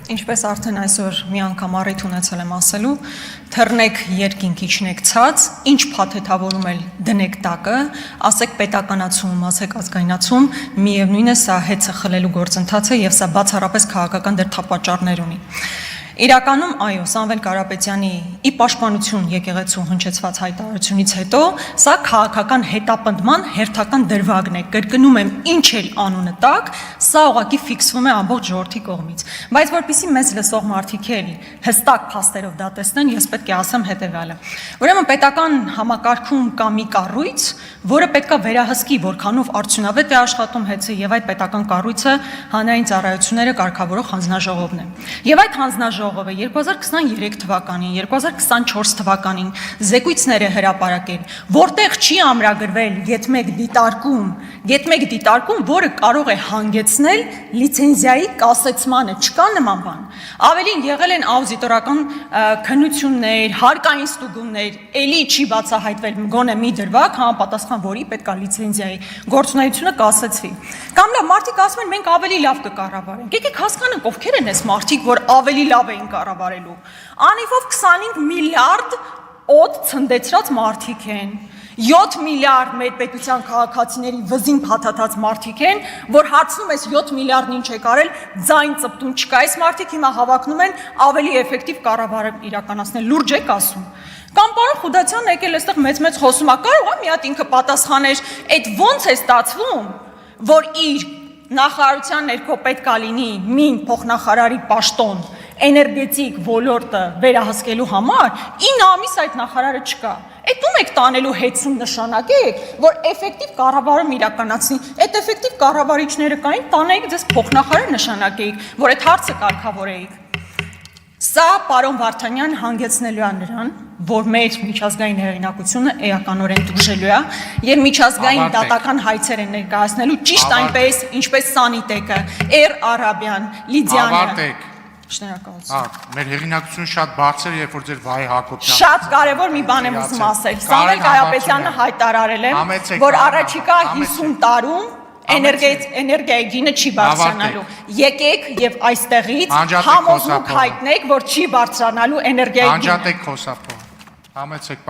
Ինչպես արդեն այսօր մի անգամ առիթ ունեցել եմ ասելու, թռնեք երկինք իջնեք ցած, ինչ փաթեթավորում էլ դնեք տակը, ասեք պետականացում, ասեք ազգայնացում, միևնույն է սա հեծը խլելու գործընթաց է եւ սա բացառապես քաղաքական դրդապատճառներ ունի։ Իրականում, այո, Սամվել Կարապետյանի ի պաշտպանություն եկեղեցու հնչեցված հայտարարությունից հետո սա քաղաքական հետապնդման հերթական դրվագն է, կրկնում եմ, ինչ էլ անունը տակ, սա ուղղակի ֆիքսվում է ամբողջ ժողովրդի կողմից։ Բայց որպեսզի մեզ լսող մարդիկ էլ հստակ փաստերով դա տեսնեն, ես պետք է ասեմ հետևյալը։ Ուրեմն պետական համակարգում կա մի կառույց, որը պետք է վերահսկի, որքանով արդյունավետ է աշխատում ՀԵՑ-ը եւ այդ պետական կառույցը հանրային ծառայությունները կարգավորող հանձնաժողովն է։ Եվ այդ հանձնաժողովը 2023 թվականին, 2024 թվականին զեկույցներ է հրապարակել, որտեղ չի ամրագրվել գեթմեկ դիտարկում, որը կարող է հանգեցնել լիցենզիայի կասեցմանը, չկա նման բան։ Ավելին եղել են աուդիտորական քննություններ, հարկային ստուգումներ, ելի չի բացահայտվել գոնե մի դրվագ, համապատասխան որի պետք է լիցենզիայի գործունեությունը կասեցվի։ Կամ լավ, մարդիկ ասում են մենք ավելի լավ կկառավարենք։ Եկեք հասկանանք ովքեր են այս մարդիկ, որ ավելի լավ էին կառավարելու։ Անիվով 25 միլիարդ օդ ցնդեցրած մարդիկ են։ 7 միլիարդ մեր պետության քաղաքացիների վզին փաթաթած մարդիկ են, որ հարցնում ես 7 միլիարդն ինչ է կարել, ձայն ծպտուն չկա, այս մարդիկ հիմա հավակնում են ավելի էֆեկտիվ կառավարում իրականացնել, լուրջ եք ասում։ Կամ պարոն Խուդացյանն եկել այստեղ մեծ խոսում է, կարող է մի հատ ինքը պատասխաներ, այդ ո՞նց է ստացվում, որ իր նախարարության ներքո պետք է լինի մին փոխնախարարի պաշտոն էներգետիկ ոլորտը վերահսկելու համար 9 ամիս այդ նախարարը չկա։ Այդ ում եք տանելու ՀԵՑ-ում նշանակեք, որ էֆեկտիվ կառավարում իրականացնի։ Այդ էֆեկտիվ կառավարիչները կային, տանեիք ձեզ փոխնախարար նշանակեիք, որ այդ հարցը կարգավորեիք։ Սա պարոն Վարդանյան հանգեցնելու է նրան, որ մեր միջազգային հեղինակությունը էականորեն դժելու է եւ միջազգային դատական հայցեր են ներկայացնելու ճիշտ այնպես, ինչպես Սանիտեկը, Air Arabian, Լիդիանը։ Շնորհակալություն։ Մեր հեղինակությունը շատ բարձր է, երբ որ ձեր Վահե Հակոբյանը։ Շատ կարևոր մի բան եմ ուզում ասել։ Սամվել Կարապետյանը հայտարարել է, որ առաջիկա 50 տարում էներգիայի գինը չի բարձրանալու։ Եկեք եւ այստեղից համոզմունք հայտնեք, որ չի բարձրանալու էներգիայի գինը։ Անջատեք խոսափողը։ Համեցեք